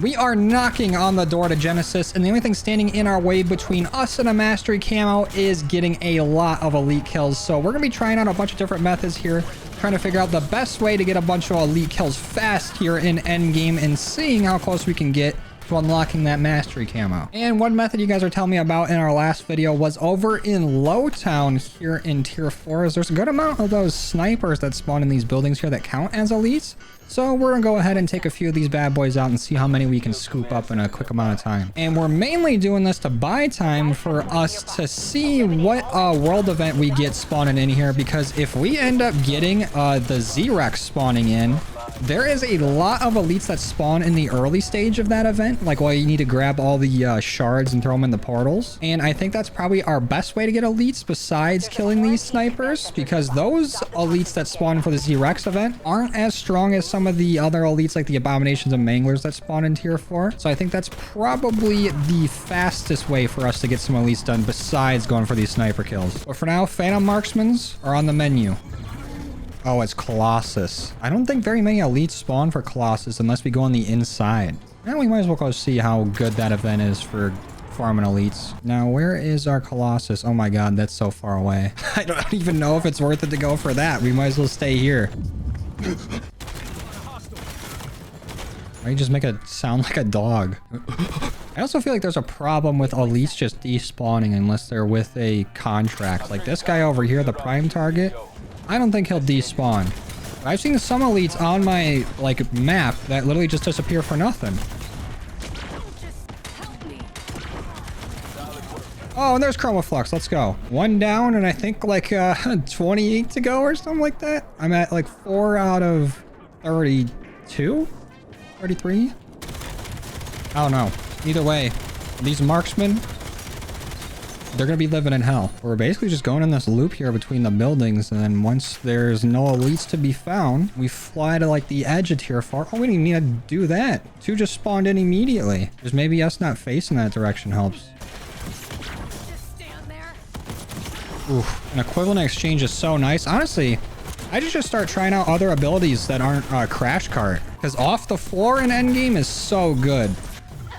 We are knocking on the door to Genesis, and the only thing standing in our way between us and a mastery camo is getting a lot of elite kills. So we're going to be trying out a bunch of different methods here, trying to figure out the best way to get a bunch of elite kills fast here in Endgame and seeing how close we can get to unlocking that mastery camo. And one method you guys are telling me about in our last video was over in Lowtown here in tier 4. There's a good amount of those snipers that spawn in these buildings here that count as elites. So we're gonna go ahead and take a few of these bad boys out and see how many we can scoop up in a quick amount of time. And we're mainly doing this to buy time for us to see what world event we get spawning in here, because if we end up getting the Z-Rex spawning in, there is a lot of elites that spawn in the early stage of that event. Like, well, you need to grab all the shards and throw them in the portals. And I think that's probably our best way to get elites besides killing these snipers, because those elites that spawn for the Z-Rex event aren't as strong as some of the other elites like the Abominations and Manglers that spawn in tier 4. So I think that's probably the fastest way for us to get some elites done besides going for these sniper kills. But for now, Phantom Marksmans are on the menu. Oh, it's Colossus. I don't think very many elites spawn for Colossus unless we go on the inside. And we might as well go see how good that event is for farming elites. Now, where is our Colossus? Oh my god, that's so far away. I don't even know if it's worth it to go for that. We might as well stay here. Why you just make it sound like a dog? I also feel like there's a problem with elites just despawning unless they're with a contract. Like this guy over here, the prime target. I don't think he'll despawn. I've seen some elites on my like map that literally just disappear for nothing. Oh, and there's Chroma Flux. Let's go. One down and I think like 28 to go or something like that. I'm at like 4 out of 32? 33? I don't know. Either way, these marksmen, they're going to be living in hell. We're basically just going in this loop here between the buildings, and then once there's no elites to be found, we fly to like the edge of tier 4. Oh, we didn't need to do that. 2 just spawned in immediately. Just maybe us not facing that direction helps. Oof, an equivalent exchange is so nice. Honestly, I just start trying out other abilities that aren't Crash Cart, because off the floor in Endgame is so good.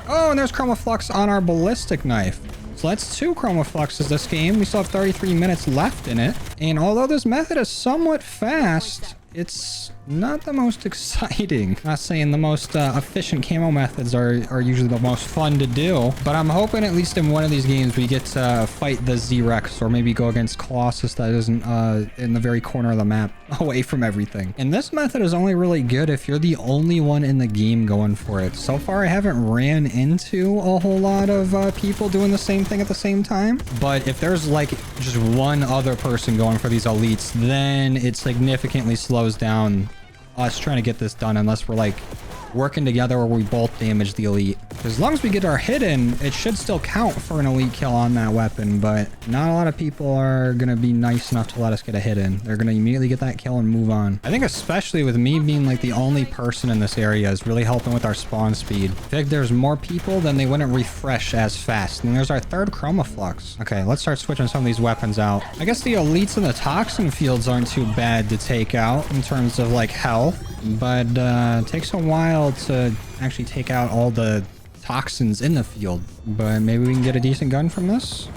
Oh, and there's Chroma Flux on our ballistic knife. So that's 2 Chroma Fluxes this game. We still have 33 minutes left in it. And although this method is somewhat fast, it's not the most exciting. Not saying the most efficient camo methods are usually the most fun to do, but I'm hoping at least in one of these games we get to fight the Z-Rex, or maybe go against Colossus that isn't in the very corner of the map away from everything. And this method is only really good if you're the only one in the game going for it. So far I haven't ran into a whole lot of people doing the same thing at the same time, but if there's like just one other person going for these elites, then it significantly slows down us trying to get this done, unless we're like working together or we both damage the elite. As long as we get our hit in, it should still count for an elite kill on that weapon, but not a lot of people are gonna be nice enough to let us get a hit in. They're gonna immediately get that kill and move on. I think especially with me being like the only person in this area is really helping with our spawn speed. I think there's more people, then they wouldn't refresh as fast. And there's our 3rd Chroma Flux. Okay, let's start switching some of these weapons out. I guess the elites in the toxin fields aren't too bad to take out in terms of like health, but it takes a while to actually take out all the toxins in the field. But maybe we can get a decent gun from this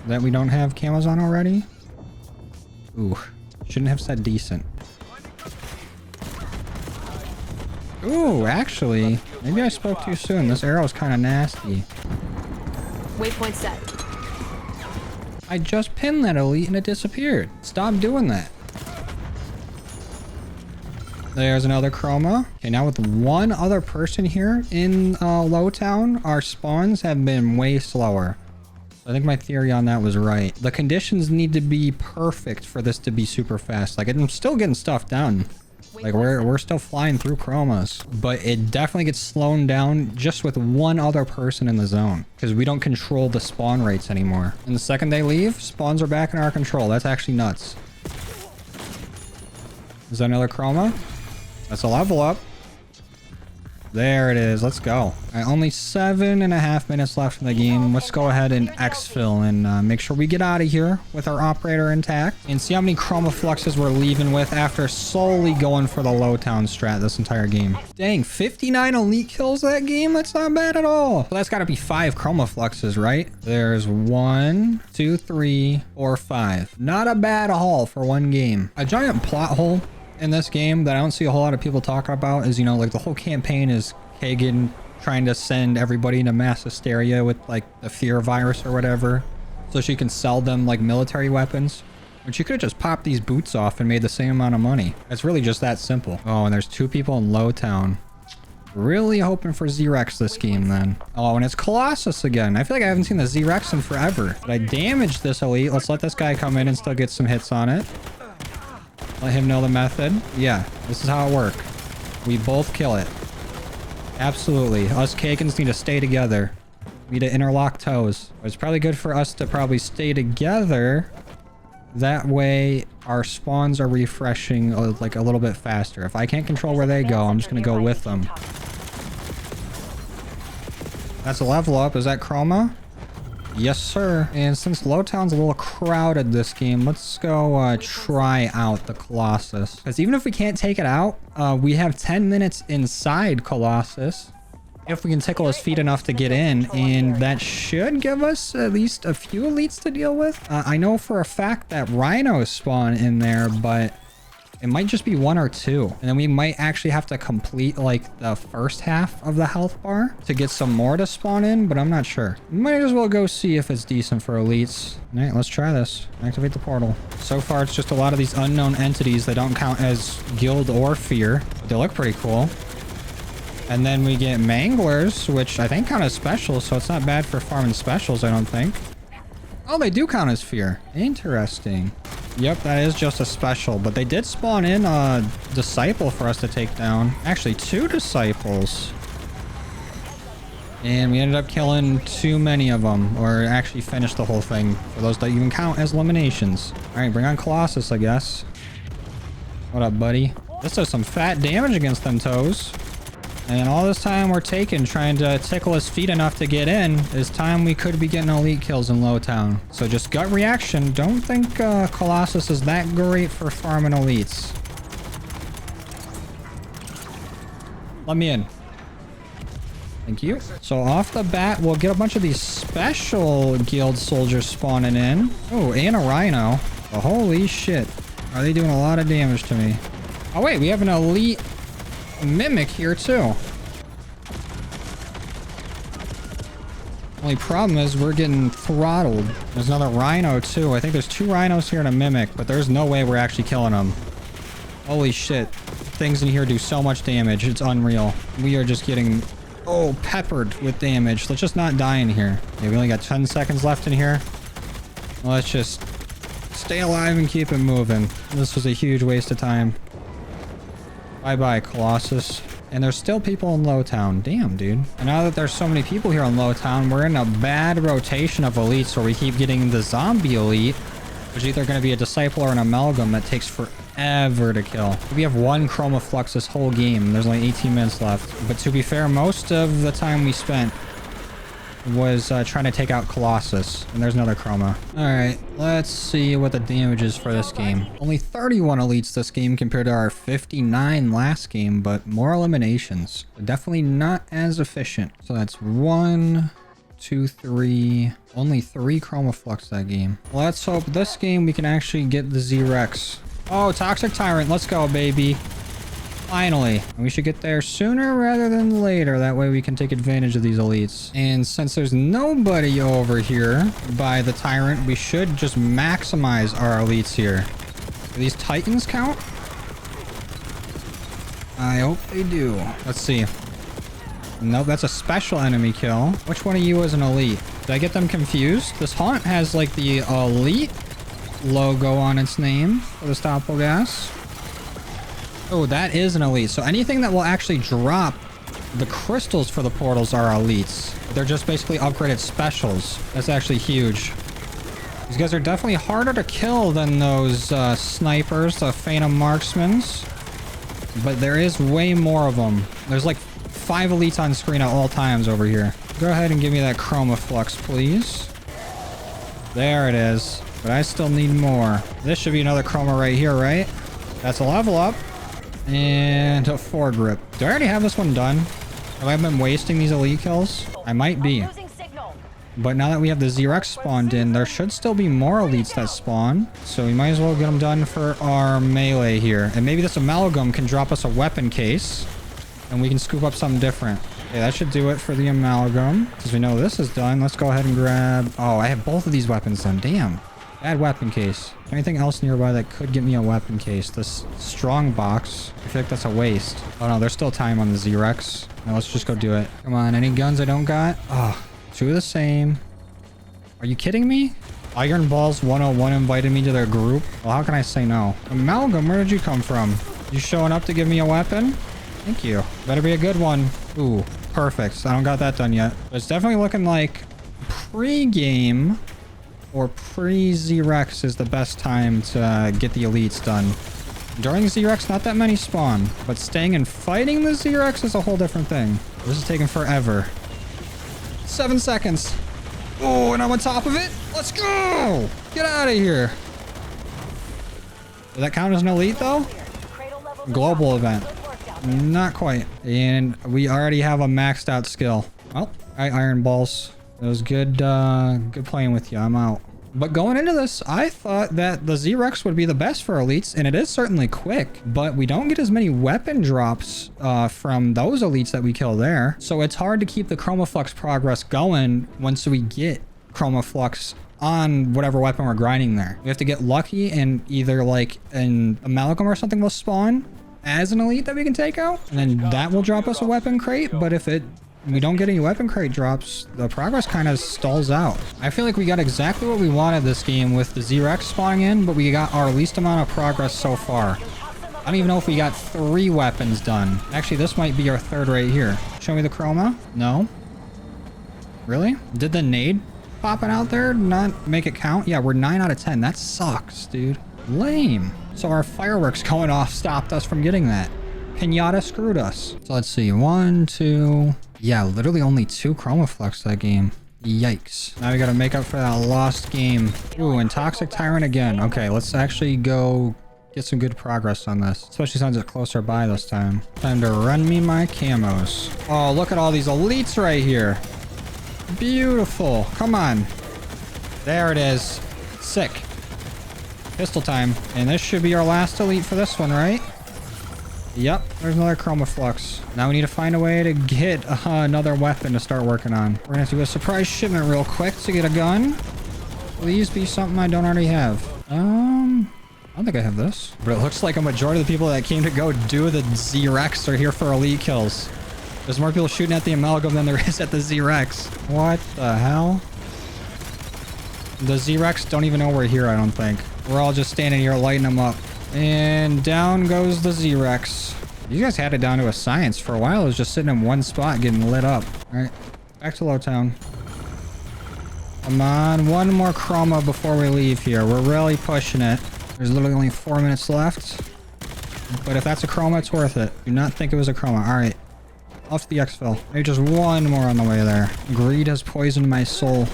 that we don't have camos on already. Ooh, shouldn't have said decent. Ooh, actually, maybe I spoke too soon. This arrow's kind of nasty. Waypoint set. I just pinned that elite and it disappeared. Stop doing that. There's another Chroma. Okay, now with one other person here in Lowtown, our spawns have been way slower. I think my theory on that was right. The conditions need to be perfect for this to be super fast. Like, I'm still getting stuff done. Like, we're still flying through Chromas, but it definitely gets slowed down just with one other person in the zone, because we don't control the spawn rates anymore. And the second they leave, spawns are back in our control. That's actually nuts. Is that another Chroma? That's a level up. There it is. Let's go. All right, only 7.5 minutes left in the game. Let's go ahead and exfil and make sure we get out of here with our operator intact and see how many Chroma Fluxes we're leaving with after solely going for the low town strat this entire game. Dang, 59 elite kills that game? That's not bad at all. So that's got to be 5 Chroma Fluxes, right? There's 1, 2, 3, 4, 5. Not a bad haul for one game. A giant plot hole in this game that I don't see a whole lot of people talking about is, you know, like the whole campaign is Kagan trying to send everybody into mass hysteria with like the fear virus or whatever so she can sell them like military weapons. But she could have just popped these boots off and made the same amount of money. It's really just that simple. Oh, and there's 2 people in low town. Really hoping for Z-Rex this game then. Oh, and it's Colossus again. I feel like I haven't seen the Z-Rex in forever. But I damaged this elite. Let's let this guy come in and still get some hits on it. Let him know the method. Yeah, this is how it works. We both kill it. Absolutely. Us Kagans need to stay together. We need to interlock toes. It's probably good for us to probably stay together. That way our spawns are refreshing like a little bit faster. If I can't control where they go, I'm just going to go with them. That's a level up. Is that Chroma? Yes, sir. And since Lowtown's a little crowded this game, let's go try out the Colossus. Because even if we can't take it out, we have 10 minutes inside Colossus. If we can tickle his feet enough to get in, and that should give us at least a few elites to deal with. I know for a fact that rhinos spawn in there, but it might just be 1 or 2. And then we might actually have to complete like the first half of the health bar to get some more to spawn in, but I'm not sure. Might as well go see if it's decent for elites. All right, let's try this. Activate the portal. So far, it's just a lot of these unknown entities that don't count as guild or fear, but they look pretty cool. And then we get manglers, which I think count as specials, so it's not bad for farming specials, I don't think. Oh, they do count as fear. Interesting. Yep, that is just a special, but they did spawn in a disciple for us to take down. Actually, 2 disciples. And we ended up killing too many of them, or actually finished the whole thing for those that even count as eliminations. All right, bring on Colossus, I guess. What up, buddy? This does some fat damage against them toes. And all this time we're taking trying to tickle his feet enough to get in is time we could be getting elite kills in Lowtown. So just gut reaction. Don't think Colossus is that great for farming elites. Let me in. Thank you. So off the bat, we'll get a bunch of these special guild soldiers spawning in. Oh, and a rhino. Oh, holy shit. Are they doing a lot of damage to me? Oh, wait, we have an elite mimic here too. Only problem is we're getting throttled. There's another rhino too. I think there's 2 rhinos here and a mimic, but there's no way we're actually killing them. Holy shit. Things in here do so much damage. It's unreal. We are just getting, oh, peppered with damage. Let's just not die in here. Okay, we only got 10 seconds left in here. Let's just stay alive and keep it moving. This was a huge waste of time. Bye-bye, Colossus. And there's still people in Lowtown. Damn, dude. And now that there's so many people here in Lowtown, we're in a bad rotation of elites where we keep getting the zombie elite, which is either going to be a disciple or an amalgam that takes forever to kill. We have 1 Chroma Flux this whole game. There's only 18 minutes left. But to be fair, most of the time we spent was trying to take out Colossus. And there's another Chroma. Alright, let's see what the damage is for this game. Only 31 elites this game compared to our 59 last game, but more eliminations. Definitely not as efficient. So that's 1, 2, 3. Only 3 Chroma Flux that game. Let's hope this game we can actually get the Z-Rex. Oh, Toxic Tyrant. Let's go, baby. Finally. We should get there sooner rather than later. That way we can take advantage of these elites. And since there's nobody over here by the Tyrant, we should just maximize our elites here. Do these Titans count? I hope they do. Let's see. Nope, that's a special enemy kill. Which one of you is an elite? Did I get them confused? This haunt has like the elite logo on its name for the Stoppelgas. Oh, that is an elite. So anything that will actually drop the crystals for the portals are elites. They're just basically upgraded specials. That's actually huge. These guys are definitely harder to kill than those snipers, the Phantom Marksmans. But there is way more of them. There's like 5 elites on screen at all times over here. Go ahead and give me that Chroma Flux, please. There it is. But I still need more. This should be another Chroma right here, right? That's a level up. And a foregrip. Do I already have this one done? Have I been wasting these elite kills? I might be. But now that we have the Z-Rex spawned in, there should still be more elites that spawn. So we might as well get them done for our melee here. And maybe this amalgam can drop us a weapon case. And we can scoop up something different. Okay, that should do it for the amalgam. Because we know this is done. Let's go ahead and grab... Oh, I have both of these weapons done. Damn. Add weapon case. Anything else nearby that could get me a weapon case? This strong box. I feel like that's a waste. Oh no, there's still time on the Z-Rex. Now let's just go do it. Come on, any guns I don't got? Oh, 2 of the same. Are you kidding me? Iron Balls 101 invited me to their group. Well, how can I say no? Amalgam, where did you come from? You showing up to give me a weapon? Thank you. Better be a good one. Ooh, perfect. I don't got that done yet. But it's definitely looking like pre-game or pre-Z-Rex is the best time to get the elites done. During Z-Rex, not that many spawn, but staying and fighting the Z-Rex is a whole different thing. This is taking forever. 7 seconds. Oh, and I'm on top of it. Let's go. Get out of here. Does that count as an elite though? Global event. Not quite. And we already have a maxed out skill. Oh, all right, Iron Balls. It was good, good playing with you. I'm out. But going into this, I thought that the Z-Rex would be the best for elites, and it is certainly quick, but we don't get as many weapon drops from those elites that we kill there. So it's hard to keep the Chroma Flux progress going once we get Chroma Flux on whatever weapon we're grinding there. We have to get lucky and either like an amalgam or something will spawn as an elite that we can take out, and then that will drop us a weapon crate. But if we don't get any weapon crate drops, the progress kind of stalls out. I feel like we got exactly what we wanted this game with the Z-Rex spawning in, but we got our least amount of progress so far. I don't even know if we got 3 weapons done. Actually, this might be our 3rd right here. Show me the chroma. No. Really? Did the nade popping out there not make it count? Yeah, we're 9 out of 10. That sucks, dude. Lame. So our fireworks going off stopped us from getting that. Pinata screwed us. So let's see. 1, 2... Yeah, literally only 2 Chroma Flux that game. Yikes. Now we gotta make up for that lost game. Ooh, and Toxic Tyrant again. Okay, let's actually go get some good progress on this. Especially since it's closer by this time. Time to run me my camos. Oh, look at all these elites right here. Beautiful. Come on. There it is. Sick. Pistol time. And this should be our last elite for this one, right? Yep, there's another Chroma Flux. Now we need to find a way to get another weapon to start working on. We're gonna have to do a surprise shipment real quick to get a gun. Please be something I don't already have. I don't think I have this. But it looks like a majority of the people that came to go do the Z-Rex are here for elite kills. There's more people shooting at the amalgam than there is at the Z-Rex. What the hell? The Z-Rex don't even know we're here, I don't think. We're all just standing here lighting them up. And down goes the Z-Rex. You guys had it down to a science. For a while, it was just sitting in one spot getting lit up. All right, back to Lowtown. Come on, one more chroma before we leave here. We're really pushing it. There's literally only 4 minutes left. But if that's a chroma, it's worth it. Do not think it was a chroma. All right, off the exfil. Maybe just one more on the way there. Greed has poisoned my soul.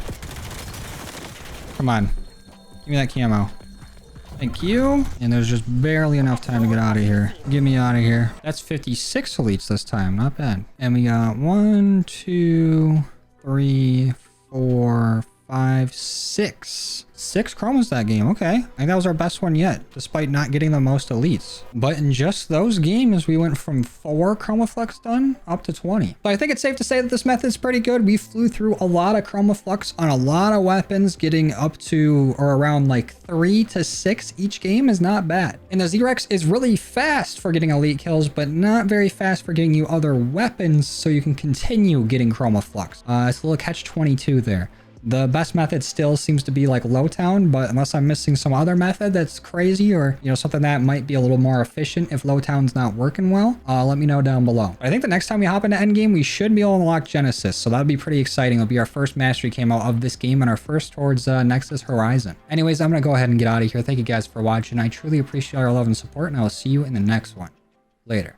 Come on, give me that camo. Thank you. And there's just barely enough time to get out of here. Get me out of here. That's 56 elites this time. Not bad. And we got 1, 2, 3, 4, 5, 6. 6 chromas that game. Okay. I think that was our best one yet, despite not getting the most elites. But in just those games, we went from 4 Chroma Flux done up to 20. So I think it's safe to say that this method is pretty good. We flew through a lot of Chroma Flux on a lot of weapons, getting up to or around like 3 to 6 each game is not bad. And the Z-Rex is really fast for getting elite kills, but not very fast for getting you other weapons so you can continue getting Chroma Flux. It's a little catch-22 there. The best method still seems to be like Lowtown, but unless I'm missing some other method that's crazy or, you know, something that might be a little more efficient if Lowtown's not working well, let me know down below. I think the next time we hop into Endgame, we should be able to unlock Genesis, so that'll be pretty exciting. It'll be our first mastery camo of this game and our first towards Nexus Horizon. Anyways, I'm going to go ahead and get out of here. Thank you guys for watching. I truly appreciate your love and support, and I will see you in the next one. Later.